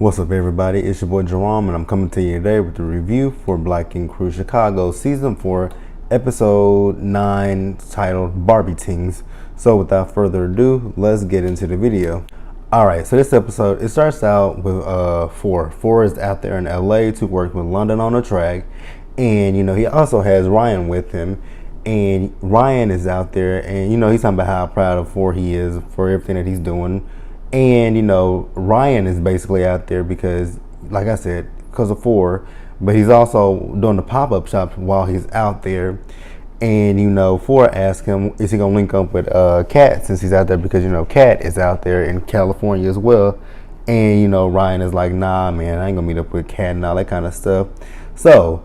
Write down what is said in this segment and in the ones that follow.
What's up, everybody? It's your boy Jerome, and I'm coming to you today with a review for Black Ink Crew Chicago Season 4, Episode 9, titled Barbie Tingz. So without further ado, let's get into the video. Alright, so this episode, it starts out with Four. Four is out there in LA to work with London on the track, and he also has Ryan with him. And Ryan is out there, and he's talking about how proud of Four he is for everything that he's doing. And Ryan is basically out there because, like I said, because of Four, but he's also doing the pop-up shop while he's out there. And Four asked him, is he gonna link up with Kat since he's out there, because Kat is out there in California as well. And Ryan is like, nah man, I ain't gonna meet up with Kat and all that kind of stuff. So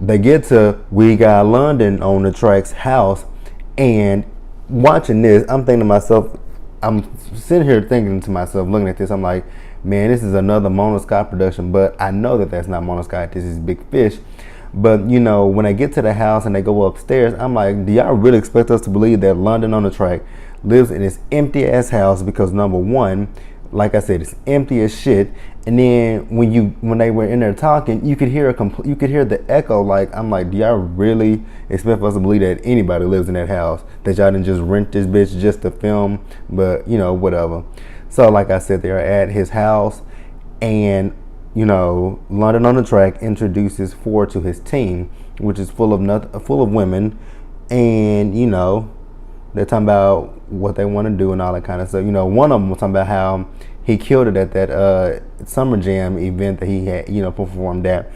they get to We Got London on the Track's house, and watching this, I'm thinking to myself, I'm sitting here thinking to myself, looking at this, I'm like, man, this is another Mona Scott production, but I know that that's not Mona Scott, this is Big Fish. But when I get to the house and they go upstairs, I'm like, do y'all really expect us to believe that London on the Track lives in this empty ass house? Because number one, like I said, it's empty as shit. And then when they were in there talking, you could hear the echo. Like, I'm like, do y'all really expect us to believe that anybody lives in that house? That y'all didn't just rent this bitch just to film? But whatever. So like I said, they're at his house, and London on the Track introduces Four to his team, which is full of women, and they're talking about what they want to do and all that kind of stuff. One of them was talking about how he killed it at that Summer Jam event that he had, performed at.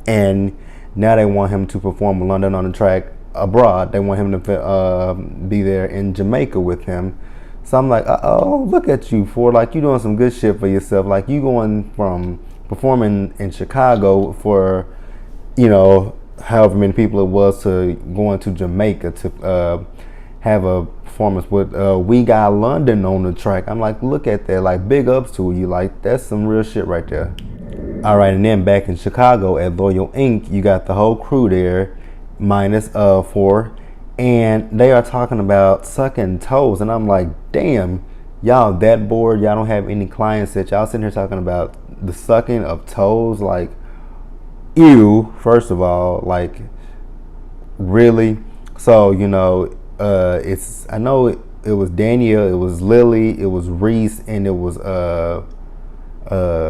And now they want him to perform London on the Track abroad. They want him to be there in Jamaica with him. So I'm like, oh, look at you, Four. Like, you doing some good shit for yourself. Like, you going from performing in Chicago for, however many people it was, to going to Jamaica to have a performance with We Got London on the Track. I'm like, look at that. Like, big ups to you. Like, that's some real shit right there. All right, and then back in Chicago at Loyal Ink, you got the whole crew there, minus Four, and they are talking about sucking toes. And I'm like, damn, y'all that bored? Y'all don't have any clients that y'all sitting here talking about the sucking of toes? Like, ew, first of all, like, really? So I know it was Daniel, it was Lily, it was Reese, and it was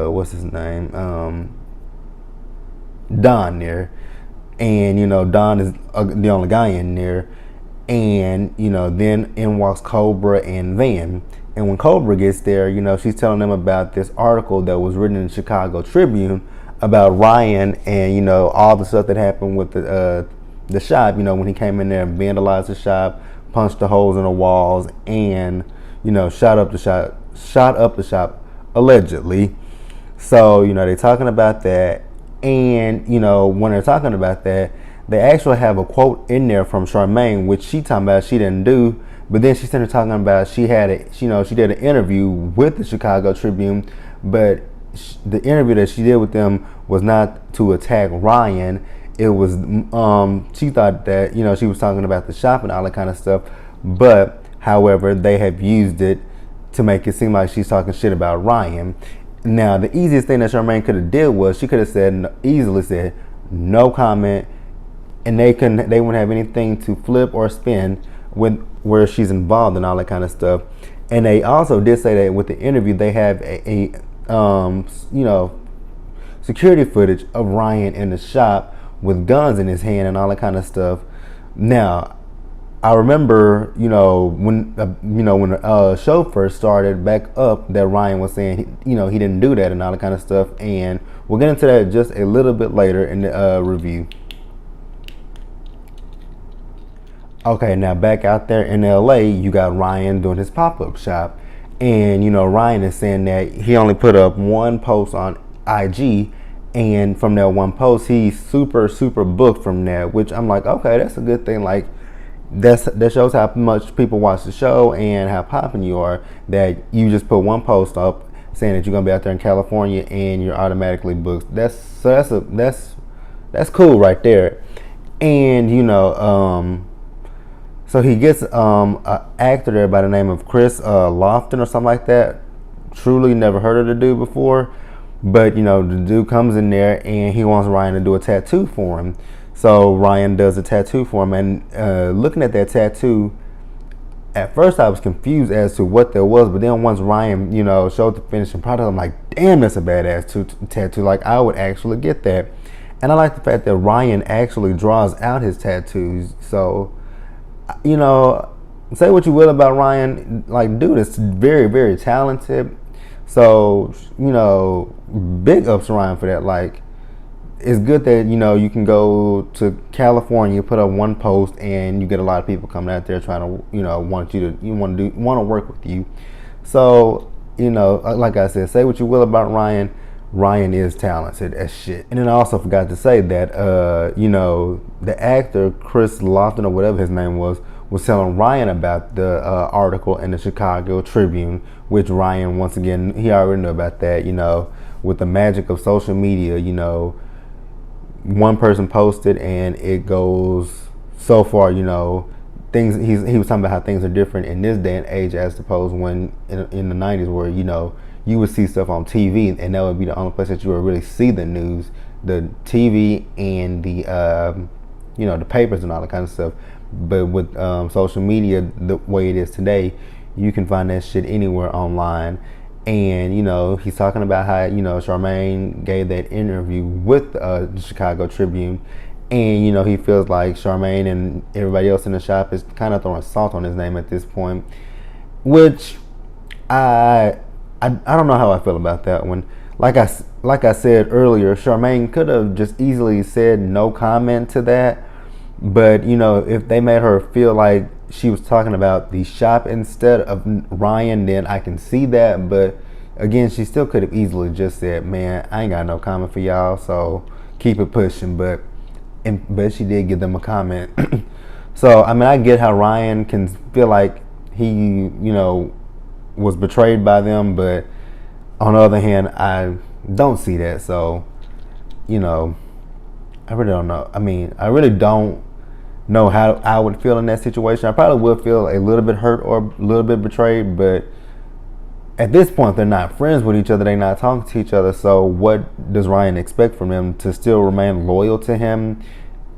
what's his name, Don there. And Don is the only guy in there. And then in walks Cobra and Van. And when Cobra gets there, she's telling them about this article that was written in the Chicago Tribune about Ryan and all the stuff that happened with the shop, when he came in there and vandalized the shop, punched the holes in the walls, and shot up the shop allegedly. So they're talking about that, and when they're talking about that, they actually have a quote in there from Charmaine, which she talking about she didn't do, but then she started talking about she did an interview with the Chicago Tribune, but the interview that she did with them was not to attack Ryan. It was she thought that she was talking about the shop and all that kind of stuff, but however they have used it to make it seem like she's talking shit about Ryan. Now the easiest thing that Charmaine could have did was she could have easily said no comment, and they wouldn't have anything to flip or spin with where she's involved and all that kind of stuff. And they also did say that with the interview they have a security footage of Ryan in the shop with guns in his hand and all that kind of stuff. Now, I remember, when the show first started back up, that Ryan was saying, he didn't do that and all that kind of stuff. And we'll get into that just a little bit later in the review. Okay, now back out there in LA, you got Ryan doing his pop-up shop. And, Ryan is saying that he only put up one post on IG, and from that one post, he's super booked from that, which I'm like, okay, that's a good thing. Like, that shows how much people watch the show and how popping you are, that you just put one post up saying that you're gonna be out there in California and you're automatically booked. That's cool right there. And so he gets an actor there by the name of Chris Lofton or something like that. truly never heard of the dude before, but you know, the dude comes in there and he wants Ryan to do a tattoo for him. So Ryan does a tattoo for him, and looking at that tattoo, at first I was confused as to what there was, but then once Ryan, you know, showed the finishing product, I'm like, damn, that's a badass tattoo. Like, I would actually get that. And I like the fact that Ryan actually draws out his tattoos. So, you know, say what you will about Ryan, like, dude is very, very talented. So, you know, big ups to Ryan for that. Like, it's good that, you know, you can go to California, put up one post, and you get a lot of people coming out there trying to, you know, want to work with you. So, you know, like I said, say what you will about Ryan. Ryan is talented as shit. And then I also forgot to say that, you know, the actor Chris Lofton, or whatever his name was telling Ryan about the article in the Chicago Tribune, which Ryan, once again, he already knew about that. You know, with the magic of social media, you know, one person posted and it goes so far, you know, things, he was talking about how things are different in this day and age as opposed when in the 90s, where, you know, you would see stuff on TV and that would be the only place that you would really see the news, the TV and the you know, the papers and all that kind of stuff. But with social media the way it is today, you can find that shit anywhere online. And, you know, he's talking about how, you know, Charmaine gave that interview with the Chicago Tribune. And, you know, he feels like Charmaine and everybody else in the shop is kind of throwing salt on his name at this point. Which I don't know how I feel about that one. Like I said earlier, Charmaine could have just easily said no comment to that. But, you know, if they made her feel like she was talking about the shop instead of Ryan, then I can see that. But again, she still could have easily just said, man, I ain't got no comment for y'all, so keep it pushing. But she did give them a comment. So, I mean, I get how Ryan can feel like he, you know, was betrayed by them. But on the other hand, I don't see that. So, you know, I really don't know. I mean, I really don't know how I would feel in that situation. I probably would feel a little bit hurt or a little bit betrayed, but at this point, they're not friends with each other. They're not talking to each other. So what does Ryan expect from them? To still remain loyal to him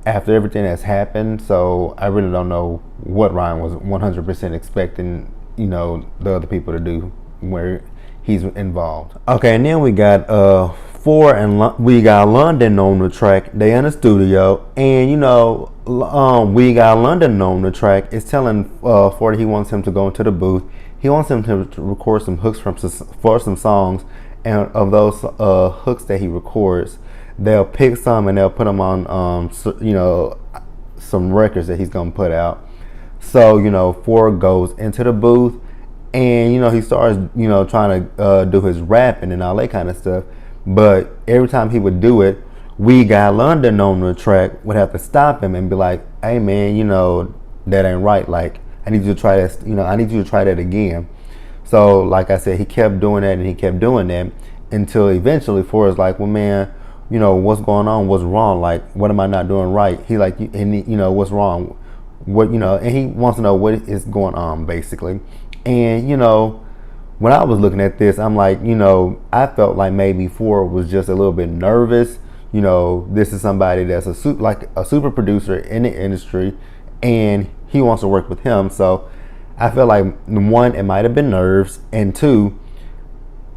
after everything that's happened? So I really don't know what Ryan was 100% expecting, you know, the other people to do where he's involved. Okay, and then we got we got London on the track. They in the studio, and you know, we got London on the track. It's telling Ford he wants him to go into the booth. He wants him to record some hooks for some songs, and of those hooks that he records, they'll pick some and they'll put them on you know, some records that he's gonna put out. So, you know, Ford goes into the booth, and, you know, he starts, you know, trying to do his rapping and all that kind of stuff. But every time he would do it, We Got London on the track would have to stop him and be like, hey man, you know, that ain't right. Like, I need you to try that, you know, I need you to try that again. So, like I said, he kept doing that and he kept doing that until eventually Forrest's like, well man, you know, what's going on? What's wrong? Like, what am I not doing right? He like, and you know, what's wrong? What, you know, and he wants to know what is going on, basically. And, you know, when I was looking at this, I'm like, you know, I felt like maybe Ford was just a little bit nervous. You know, this is somebody that's a super producer in the industry, and he wants to work with him. So I feel like, one, it might have been nerves, and two,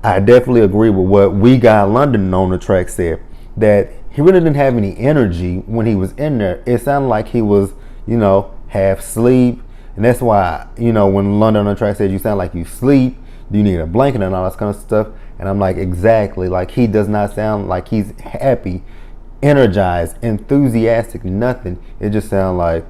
I definitely agree with what We Got London on the track said, that he really didn't have any energy when he was in there. It sounded like he was, you know, half asleep. And that's why, you know, when London on the track said you sound like you sleep, you need a blanket and all that kind of stuff. And I'm like, exactly. Like, he does not sound like he's happy, energized, enthusiastic, nothing. It just sounds like,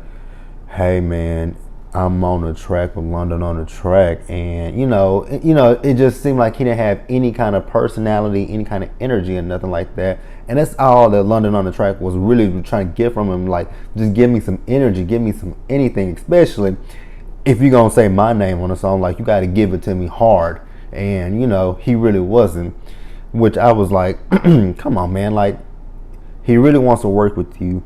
hey man, I'm on the track with London on the track. And you know, it just seemed like he didn't have any kind of personality, any kind of energy, and nothing like that. And that's all that London on the track was really trying to get from him. Like, just give me some energy, give me some anything, especially if you're gonna say my name on a song. Like, you got to give it to me hard. And you know, he really wasn't, which I was like, come on man, like, he really wants to work with you,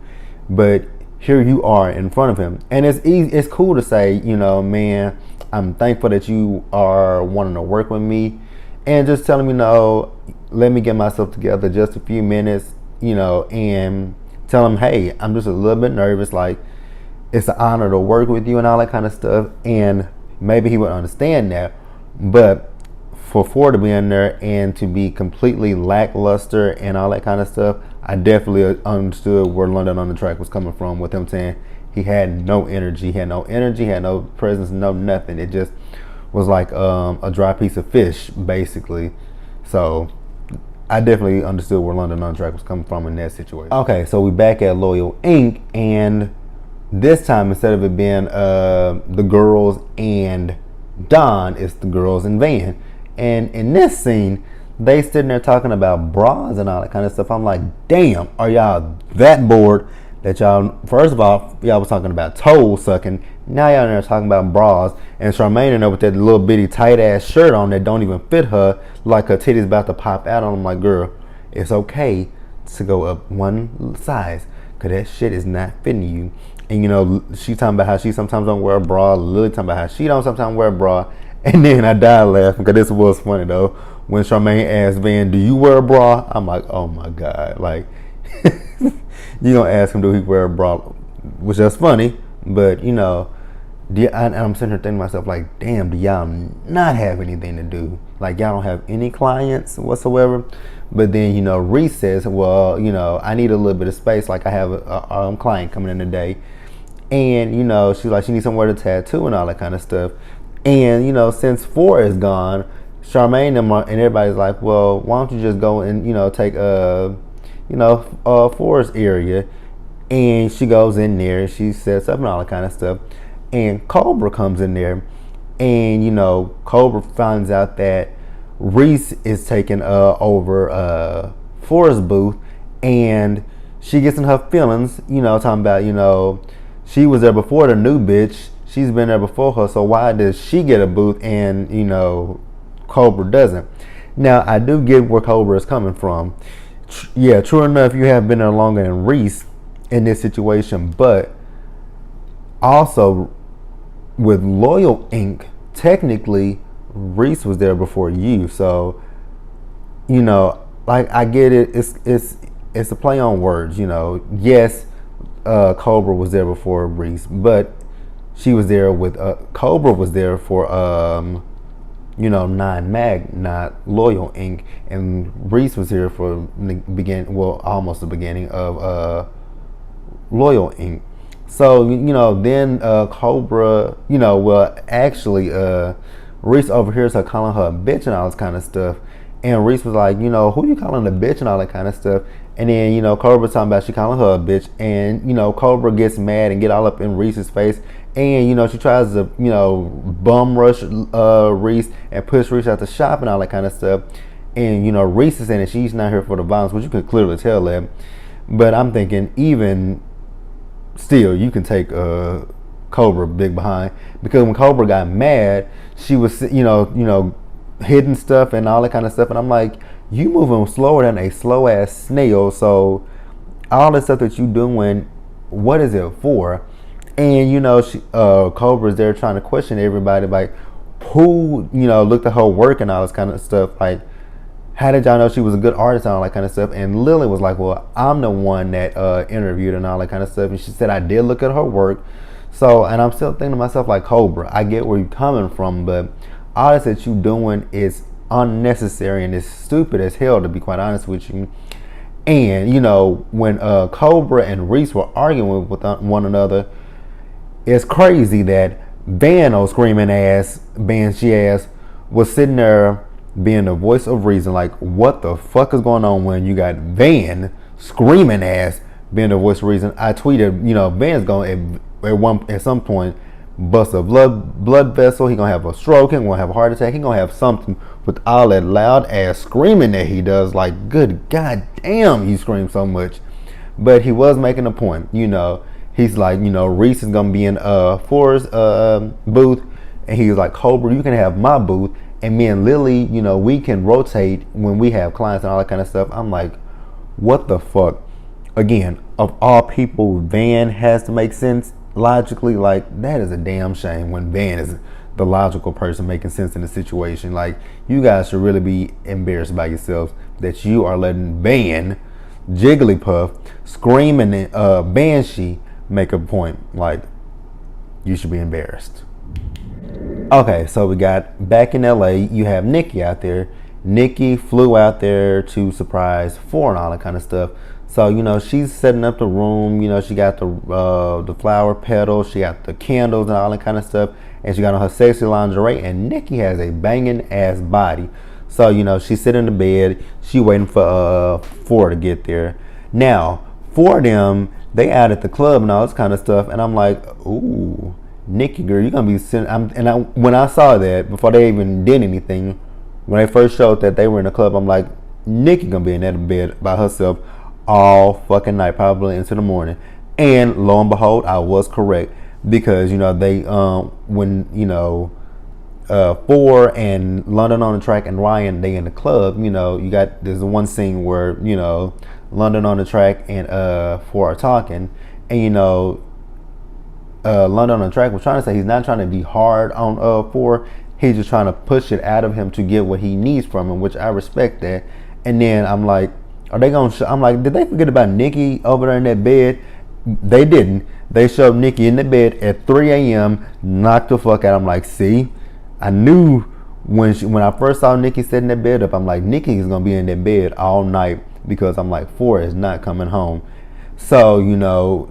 but here you are in front of him. And it's easy, it's cool to say, you know, man, I'm thankful that you are wanting to work with me, and just tell him, let me get myself together just a few minutes, and tell him, hey, I'm just a little bit nervous. Like, it's an honor to work with you and all that kind of stuff. And maybe he would understand that. But for Ford to be in there and to be completely lackluster and all that kind of stuff, I definitely understood where London on the Track was coming from, with him saying he had no energy, had no presence, no nothing. It just was like a dry piece of fish, basically. So I definitely understood where London on the Track was coming from in that situation. Okay, so we back at Loyal Inc. and this time, instead of it being the girls and Don, it's the girls and Van. And in this scene, they sitting there talking about bras and all that kind of stuff. I'm like, damn, are y'all that bored that y'all, first of all, y'all was talking about toe sucking. Now y'all in there talking about bras. And Charmaine in there with that little bitty tight ass shirt on that don't even fit her, like her titties about to pop out on them. Like, girl, it's okay to go up one size, because that shit is not fitting you. And she talking about how she sometimes don't wear a bra. Lily talking about how she don't sometimes wear a bra. And then I died laughing, because this was funny though. When Charmaine asked Van, do you wear a bra? I'm like, oh my God. Like, you gonna ask him, do he wear a bra? Which is funny. But, and I'm sitting here thinking to myself, like, damn, do y'all not have anything to do? Like, y'all don't have any clients whatsoever? But then, Reese says, well, I need a little bit of space. Like, I have a client coming in today. And, she's like, she needs somewhere to tattoo and all that kind of stuff. And, since 4 is gone, Charmaine and everybody's like, well, why don't you just go and, take, 4's area. And she goes in there, she sets up and all that kind of stuff. And Cobra comes in there. And, Cobra finds out that Reese is taking over 4's booth. And she gets in her feelings, talking about, she was there before the new bitch. She's been there before her, so why does she get a booth and, Cobra doesn't? Now, I do get where Cobra is coming from. Yeah, true enough, you have been there longer than Reese in this situation, but also with Loyal Inc., technically, Reese was there before you, so, like, I get it. It's a play on words, Yes, Cobra was there before Reese, but she was there with Cobra was there for 9 Mag, not Loyal Inc. And Reese was here for almost the beginning of Loyal Inc. So then Cobra, actually Reese overhears her calling her a bitch and all this kind of stuff. And Reese was like, who you calling a bitch and all that kind of stuff. And then, Cobra's talking about she calling her a bitch. And, Cobra gets mad and get all up in Reese's face. And, she tries to, bum rush Reese and push Reese out the shop and all that kind of stuff. And, Reese is saying that she's not here for the violence, which you can clearly tell that. But I'm thinking, even still, you can take Cobra big behind. Because when Cobra got mad, she was, hidden stuff and all that kind of stuff. And I'm like, you moving slower than a slow ass snail. So all the stuff that you doing, what is it for? And Cobra's there trying to question everybody, like, who looked at her work and all this kind of stuff. Like, how did y'all know she was a good artist and all that kind of stuff? And Lily was like, well, I'm the one that interviewed and all that kind of stuff. And she said, I did look at her work. So, and I'm still thinking to myself, like, Cobra, I get where you're coming from, but all this that you doing is unnecessary and it's stupid as hell, to be quite honest with you. And when Cobra and Reese were arguing with one another, it's crazy that Van, screaming ass, banshee ass, was sitting there being the voice of reason. Like, what the fuck is going on when you got Van, screaming ass, being the voice of reason? I tweeted, Van's going at some point bust a blood vessel. He gonna have a stroke. He gonna have a heart attack. He gonna have something with all that loud ass screaming that he does. Like, good god damn, he screams so much. But he was making a point. He's like, Reese is gonna be in 4's booth, and he's like, Cobra, you can have my booth, and me and Lily, we can rotate when we have clients and all that kind of stuff. I'm like, what the fuck? Again, of all people, Van has to make sense logically, like, that is a damn shame when Van is the logical person making sense in the situation. Like, you guys should really be embarrassed by yourselves that you are letting Van, Jigglypuff, Screaming, and Banshee make a point. Like, you should be embarrassed. Okay, so we got back in LA, you have Nikki out there. Nikki flew out there to surprise Four and all that kind of stuff. So, she's setting up the room. She got the flower petals, she got the candles and all that kind of stuff, and she got on her sexy lingerie. And Nikki has a banging ass body. So, she's sitting in the bed, she waiting for Four to get there. Now, Four of them, they out at the club and all this kind of stuff, and I'm like, ooh, Nikki, girl, you're gonna be sitting. When I saw that, before they even did anything, when they first showed that they were in the club, I'm like, Nikki gonna be in that bed by herself all fucking night, probably into the morning. And lo and behold, I was correct, because they when Four and London on the Track and Ryan, they in the club. You got, there's one scene where London on the Track and Four are talking, and London on the Track was trying to say he's not trying to be hard on Four. He's just trying to push it out of him to get what he needs from him, which I respect that. And then I'm like, are they gonna? I'm like, did they forget about Nikki over there in that bed? They didn't. They showed Nikki in the bed at 3 a.m. knocked the fuck out. I'm like, see, I knew when I first saw Nikki setting that bed up. I'm like, Nikki is gonna be in that bed all night, because I'm like, Four is not coming home. So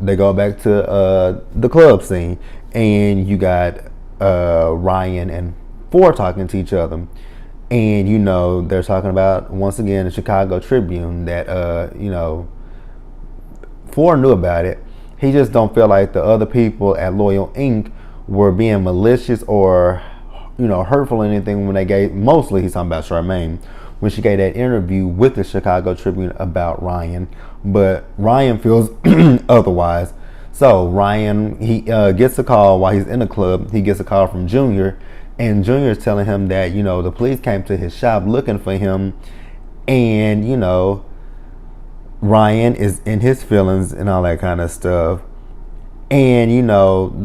they go back to the club scene, and you got Ryan and Four talking to each other. And they're talking about, once again, the Chicago Tribune, that Four knew about it. He just don't feel like the other people at Loyal Inc. were being malicious or hurtful or anything when they gave, mostly he's talking about Charmaine, when she gave that interview with the Chicago Tribune about Ryan. But Ryan feels otherwise. So Ryan, he gets a call while he's in the club. He gets a call from Junior, and Junior is telling him that the police came to his shop looking for him, and Ryan is in his feelings and all that kind of stuff. And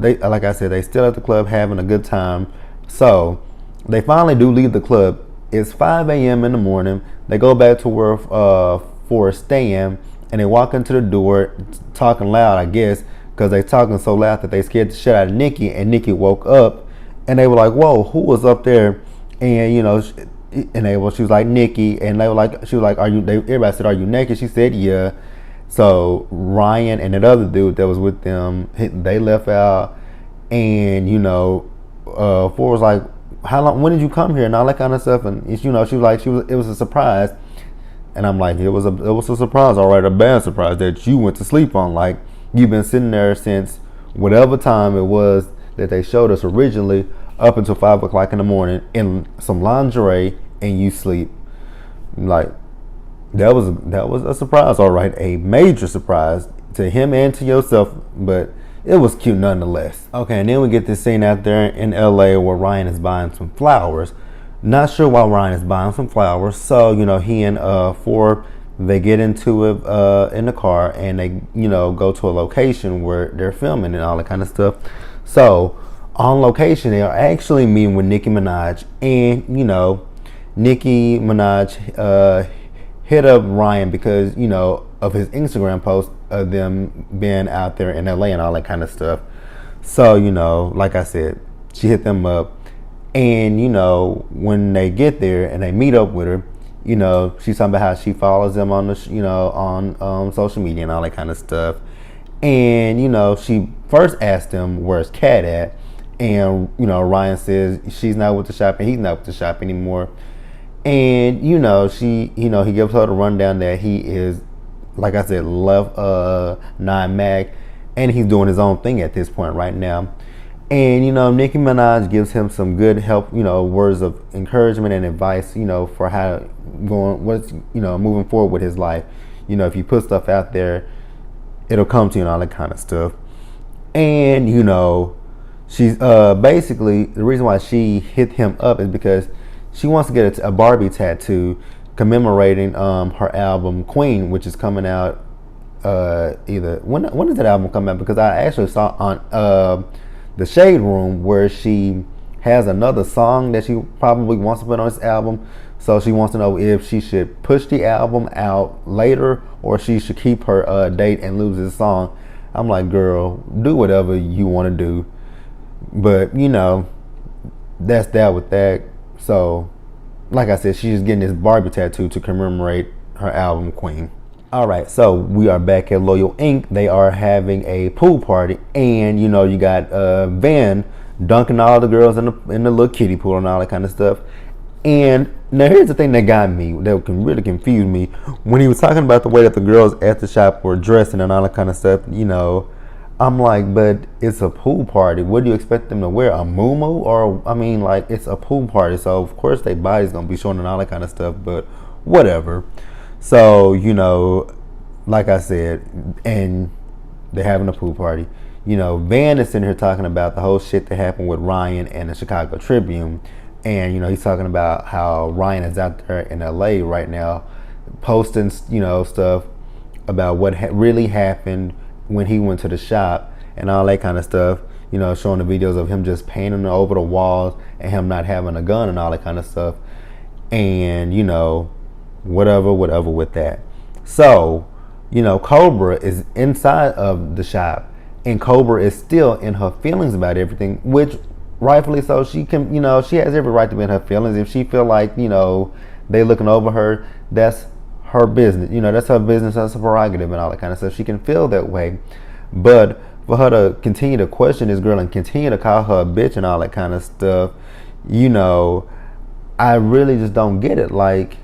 they, like I said, they still at the club having a good time. So they finally do leave the club. It's 5 a.m. in the morning. They go back to where Four is staying, and they walk into the door talking loud, I guess, because they talking so loud that they scared the shit out of Nikki. And Nikki woke up, and they were like, whoa, who was up there? And she was like, Nikki. And they were like, she was like, everybody said, are you naked? She said, yeah. So Ryan and that other dude that was with them, they left out. And Four was like, how long, when did you come here, and all that kind of stuff. And she was like, it was a surprise. And I'm like, it was a surprise, all right, a bad surprise that you went to sleep on. Like, you've been sitting there since whatever time it was that they showed us originally, up until 5 o'clock in the morning, in some lingerie, and you sleep. Like, that was a surprise, all right, a major surprise to him and to yourself, but it was cute nonetheless. Okay, and then we get this scene out there in LA where Ryan is buying some flowers. Not sure why Ryan is buying some flowers. So he and Four, they get into it in the car, and they go to a location where they're filming and all that kind of stuff. So on location, they are actually meeting with Nicki Minaj, and Nicki Minaj hit up Ryan because of his Instagram post of them being out there in LA and all that kind of stuff. So like I said, she hit them up, and when they get there and they meet up with her, she's talking about how she follows them on the on social media and all that kind of stuff. And she first asked him where's Kat at, and Ryan says she's not with the shop and he's not with the shop anymore. And he gives her the rundown that he is, like I said, left 9 Mag, and he's doing his own thing at this point right now. And Nicki Minaj gives him some good help, words of encouragement and advice, for how moving forward with his life. If you put stuff out there, it'll come to you and all that kind of stuff. And she's basically, the reason why she hit him up is because she wants to get a Barbie tattoo commemorating her album Queen, which is coming out either when does that album come out? Because I actually saw on the Shade Room where she has another song that she probably wants to put on this album. So she wants to know if she should push the album out later or she should keep her date and lose this song. I'm like, girl, do whatever you want to do. But, you know, that's that with that. So, like I said, she's getting this Barbie tattoo to commemorate her album Queen. Alright, so we are back at Loyal Inc. They are having a pool party. And, you know, you got Van dunking all the girls in the little kiddie pool and all that kind of stuff. And now here's the thing that got me, that can really confuse me. When he was talking about the way that the girls at the shop were dressing and all that kind of stuff, you know, I'm like, but it's a pool party. What do you expect them to wear? A muumuu? Or, I mean, like, it's a pool party. So, of course, their body's going to be showing and all that kind of stuff. But whatever. So, you know, like I said, and they're having a pool party. You know, Van is sitting here talking about the whole shit that happened with Ryan and the Chicago Tribune. And, you know, he's talking about how Ryan is out there in LA right now posting, you know, stuff about what really happened when he went to the shop and all that kind of stuff. You know, showing the videos of him just painting over the walls and him not having a gun and all that kind of stuff. And, you know, whatever with that. So, you know, Cobra is inside of the shop and Cobra is still in her feelings about everything, which rightfully so. She can, you know, she has every right to be in her feelings. If she feel like, you know, they looking over her, that's her business. You know, that's her business, that's her prerogative and all that kind of stuff. She can feel that way. But for her to continue to question this girl and continue to call her a bitch and all that kind of stuff, you know, I really just don't get it. Like,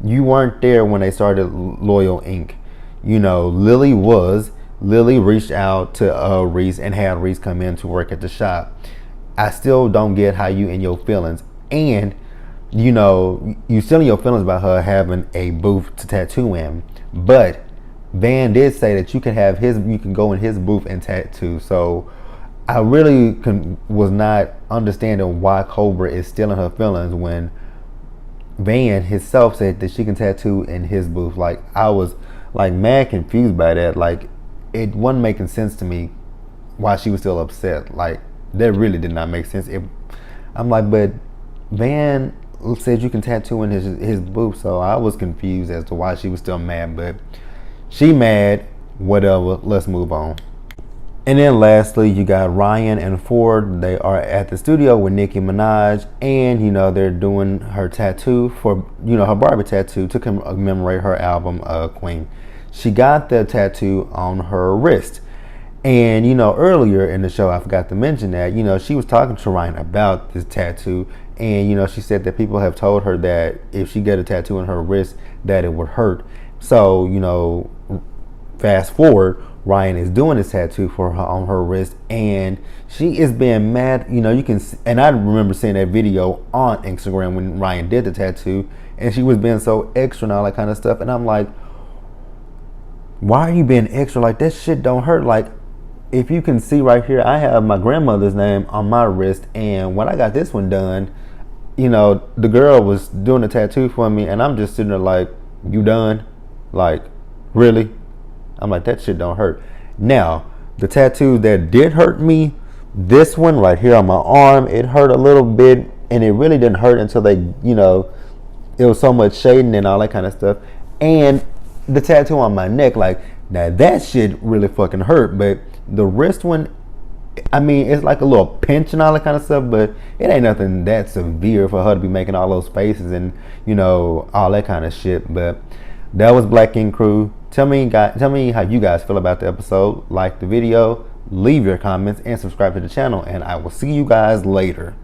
you weren't there when they started Loyal Inc. You know, Lily reached out to Reese and had Reese come in to work at the shop. I still don't get how you in your feelings. And, you know, you still in your feelings about her having a booth to tattoo in. But Van did say that you can go in his booth and tattoo. So I really was not understanding why Cobra is still in her feelings when Van himself said that she can tattoo in his booth. Like, I was like mad confused by that. Like, it wasn't making sense to me why she was still upset. Like, that really did not make sense. I'm like, but Van said you can tattoo in his booth, so I was confused as to why she was still mad. But she mad, whatever. Let's move on. And then lastly, you got Ryan and Ford. They are at the studio with Nicki Minaj, and you know they're doing her tattoo for, you know, her Barbie tattoo to commemorate her album Queen. She got the tattoo on her wrist. And, you know, earlier in the show, I forgot to mention that, you know, she was talking to Ryan about this tattoo. And, you know, she said that people have told her that if she get a tattoo on her wrist, that it would hurt. So, you know, fast forward, Ryan is doing this tattoo for her on her wrist. And she is being mad. You know, you can see, and I remember seeing that video on Instagram when Ryan did the tattoo. And she was being so extra and all that kind of stuff. And I'm like, why are you being extra? Like, that shit don't hurt. Like, if you can see right here, I have my grandmother's name on my wrist, and when I got this one done, you know, the girl was doing a tattoo for me, and I'm just sitting there like, you done? Like, really? I'm like, that shit don't hurt. Now, the tattoo that did hurt me, this one right here on my arm, it hurt a little bit, and it really didn't hurt until they, you know, it was so much shading and all that kind of stuff. And the tattoo on my neck, like, now that shit really fucking hurt, but the wrist one, I mean, it's like a little pinch and all that kind of stuff, but it ain't nothing that severe for her to be making all those faces and, you know, all that kind of shit. But that was Black Ink Crew. Tell me how you guys feel about the episode. Like the video, leave your comments, and subscribe to the channel, and I will see you guys later.